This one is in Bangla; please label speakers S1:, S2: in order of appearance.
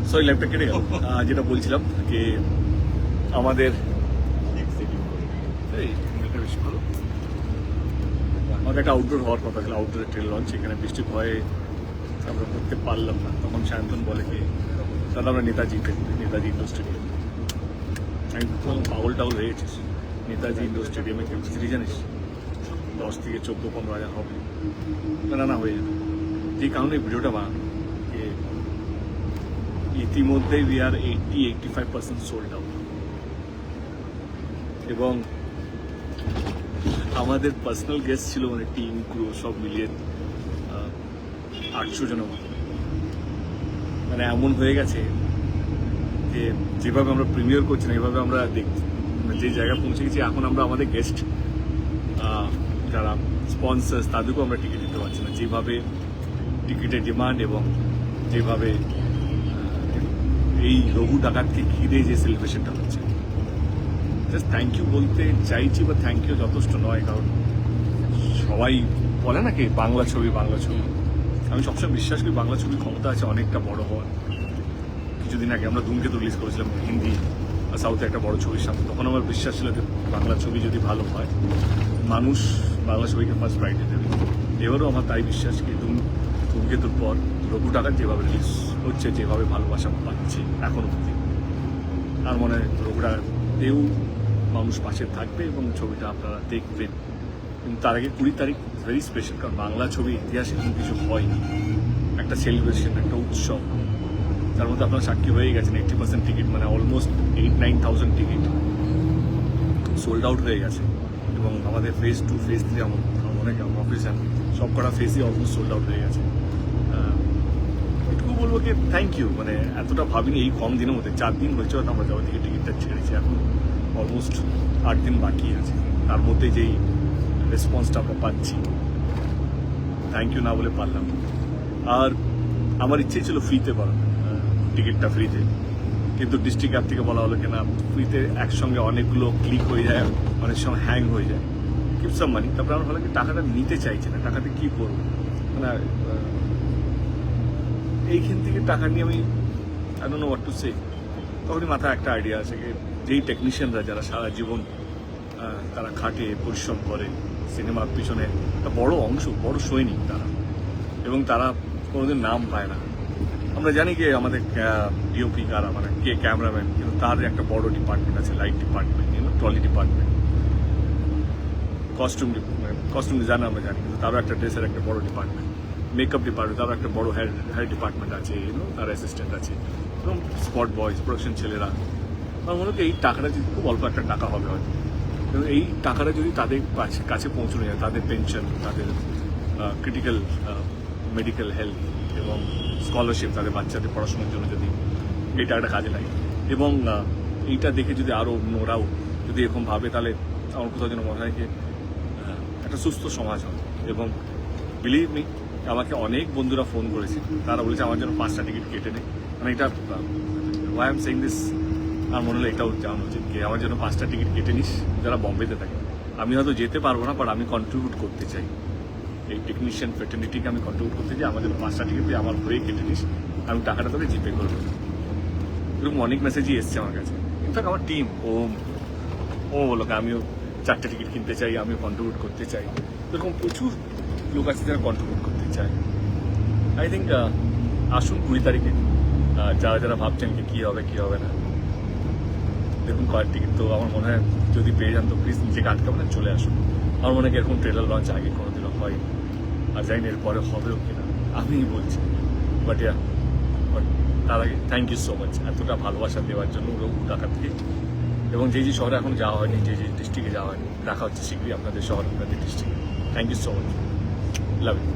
S1: সরি লাইভটা কেটে গেল। যেটা বলছিলাম যে আমাদের বেশি ভালো আমাদের একটা আউটডোর হওয়ার কথা ছিল, আউটডোরের ট্রেল লঞ্চ। এখানে বৃষ্টির ভয়ে আমরা করতে পারলাম না। তখন সায়ন্তন বলে কি দাদা আমরা নেতাজি ইন্ডোর স্টেডিয়াম। আমি পাগল টাগল হয়ে গেছিস, নেতাজি ইন্ডোর স্টেডিয়ামে ক্যাপাসিটি জানিস 10 থেকে 14-15 হাজার হবে না হয়ে যাবে। যে কারণে ভিডিওটা বানানো যে ইতিমধ্যেই উই আর 80-85% সোল্ড আউট এবং আমাদের পার্সোনাল গেস্ট ছিল মানে টিম ক্রু সব মিলিয়ে 800 জনের মতো। মানে এমন হয়ে গেছে যে যেভাবে আমরা প্রিমিয়ার করছি না এভাবে আমরা দেখছি যে জায়গায় পৌঁছে গেছি। এখন আমরা আমাদের গেস্ট যারা স্পন্সার্স তাদেরকেও আমরা টিকিট দিতে পারছি না, যেভাবে টিকিটের ডিমান্ড এবং যেভাবে এই রঘু ডাকাতকে ঘিরে যে সেলিব্রেশনটা হচ্ছে। জাস্ট থ্যাংক ইউ বলতে চাইছি, বা থ্যাংক ইউ যথেষ্ট নয়, কারণ সবাই বলে না কি বাংলা ছবি। আমি সবসময় বিশ্বাস করি বাংলা ছবি ক্ষমতা আছে অনেকটা বড় হওয়ার। কিছুদিন আগে আমরা ধূমকেতু রিলিজ করেছিলাম হিন্দি আর সাউথে একটা বড় ছবির সামনে। তখন আমার বিশ্বাস ছিল যে বাংলা ছবি যদি ভালো হয় মানুষ বাংলা ছবিকে ফার্স্ট প্রায়োরিটি দেবে। এবারও আমার তাই বিশ্বাস কি ধূমকেতুর পর রঘু ডাকাত যেভাবে রিলিজ হচ্ছে, যেভাবে ভালোবাসা পাচ্ছে এখন অবধি, আর মনে হয় রঘু ডাকাতেও মানুষ পাশে থাকবে এবং ছবিটা আপনারা দেখবেন। কিন্তু তার আগে 20 তারিখ ভেরি স্পেশাল, কারণ বাংলা ছবি ইতিহাসে কোনো কিছু হয়নি। একটা সেলিব্রেশন, একটা উৎসব, তার মধ্যে আপনারা সাক্ষী হয়ে গেছেন। 80% টিকিট মানে অলমোস্ট 8-9,000 টিকিট সোল্ড আউট হয়ে গেছে। এবং আমাদের ফেজ 2 ফেজ 3 আমার মনে হয় অফিসিয়াল সব কটা ফেজই অলমোস্ট সোল্ড আউট হয়ে গেছে। এটুকু বলবো কি থ্যাংক ইউ, মানে এতটা ভাবিনি এই কম দিনের মধ্যে। 4 দিন হয়েছে হয়তো আমরা যাওয়া থেকে টিকিটটা ছেড়েছি, এখন অলমোস্ট 8 দিন বাকি আছে। তার মধ্যে যেই রেসপন্সটা আমরা পাচ্ছি, থ্যাংক ইউ না বলে পারলাম। আর আমার ইচ্ছে ছিল ফ্রিতে বানানো টিকিটটা, ফ্রিতে, কিন্তু ডিস্ট্রিক্ট অ্যাপ থেকে বলা হলো কিনা ফ্রিতে একসঙ্গে অনেকগুলো ক্লিক হয়ে যায়, অনেক সময় হ্যাং হয়ে যায়, কিপ সাম মানি। তারপরে আমার হলো কি টাকাটা নিতে চাইছে না, টাকাতে কী করবো, মানে এইখান থেকে টাকা নিয়ে আমি I don't know what to say. তখনই মাথায় একটা আইডিয়া আছে যে যেই টেকনিশিয়ানরা যারা সারা জীবন তারা খাটে পরিশ্রম করে সিনেমার পিছনে একটা বড় অংশ, বড় সৈনিক তারা, এবং তারা কোনোদিন নাম পায় না। আমরা জানি যে আমাদের ডিওপি কারা, মানে কে ক্যামেরাম্যান, কিন্তু তার একটা বড় ডিপার্টমেন্ট আছে, light department, trolley department, costume designer আমরা জানি, কিন্তু তারও একটা ড্রেসের একটা বড় ডিপার্টমেন্ট, মেকআপ ডিপার্টমেন্ট, তারও একটা বড় হেয়ার ডিপার্টমেন্ট আছে, তার অ্যাসিস্ট্যান্ট আছে, এবং স্পট বয়স, প্রোডাকশন ছেলেরা। আমার মনে হয় এই টাকাটা যদি খুব অল্প একটা টাকা হবে হয়তো, কিন্তু এই টাকাটা যদি তাদের কাছে পৌঁছানো যায়, তাদের পেনশন, তাদের ক্রিটিক্যাল মেডিকেল হেলথ এবং স্কলারশিপ, তাদের বাচ্চাদের পড়াশোনার জন্য যদি এই টাকাটা কাজে লাগে, এবং এইটা দেখে যদি আরও অন্যরাও যদি এরকম ভাবে, তাহলে আমার কোথাও যেন মনে হয় যে একটা সুস্থ সমাজ হয়। এবং বিলিভ মি, আমাকে অনেক বন্ধুরা ফোন করেছে, তারা বলেছে আমার জন্য 5টা টিকিট কেটে নেই। মানে এটা ওয়াই এম সেইং দিস, আমার মনে হলো এটাও জানা উচিত কি আমার জন্য 5টা টিকিট কেটে নিস যারা বম্বেতে থাকে। আমি হয়তো যেতে পারবো না, বাট আমি কন্ট্রিবিউট করতে চাই, এই টেকনিশিয়ান ফ্রেটার্নিটিকে আমি কন্ট্রিবিউট করতে চাই। আমাদের 5টা টিকিট দিয়ে আমার হয়ে কেটে নিস, আমি টাকাটা তোকে জিপে করবো। এরকম অনেক মেসেজই এসছে আমার কাছে। ইনফ্যাক্ট আমার টিম ও বলো আমিও 4টা টিকিট কিনতে চাই, আমিও কন্ট্রিবিউট করতে চাই। এরকম প্রচুর লোক আছে যারা কন্ট্রিবিউট করতে চায়। আই থিঙ্ক আসুন 20 তারিখে, যারা ভাবছেন কি কী হবে না, দেখুন কয়েক টিকিট তো আমার মনে হয় যদি পেয়ে যান তো প্লিজ নিজেকে আটকাবেন না, চলে আসুন। আমার মনে হয় এরকম ট্রেলার লঞ্চ আগে কোনোদিনও হয়, আর জানি না এরপরে হবেও কিনা, আমিই বলছি। বাট তার আগে থ্যাংক ইউ সো মাচ এতটা ভালোবাসা দেওয়ার জন্য রঘু ডাকাতকে। এবং যে শহরে এখন যাওয়া হয়নি, যে ডিস্ট্রিক্টে যাওয়া হয়নি, দেখা হচ্ছে শীঘ্রই আপনাদের শহর, আপনাদের ডিস্ট্রিক্টে। Thank you so much, love you.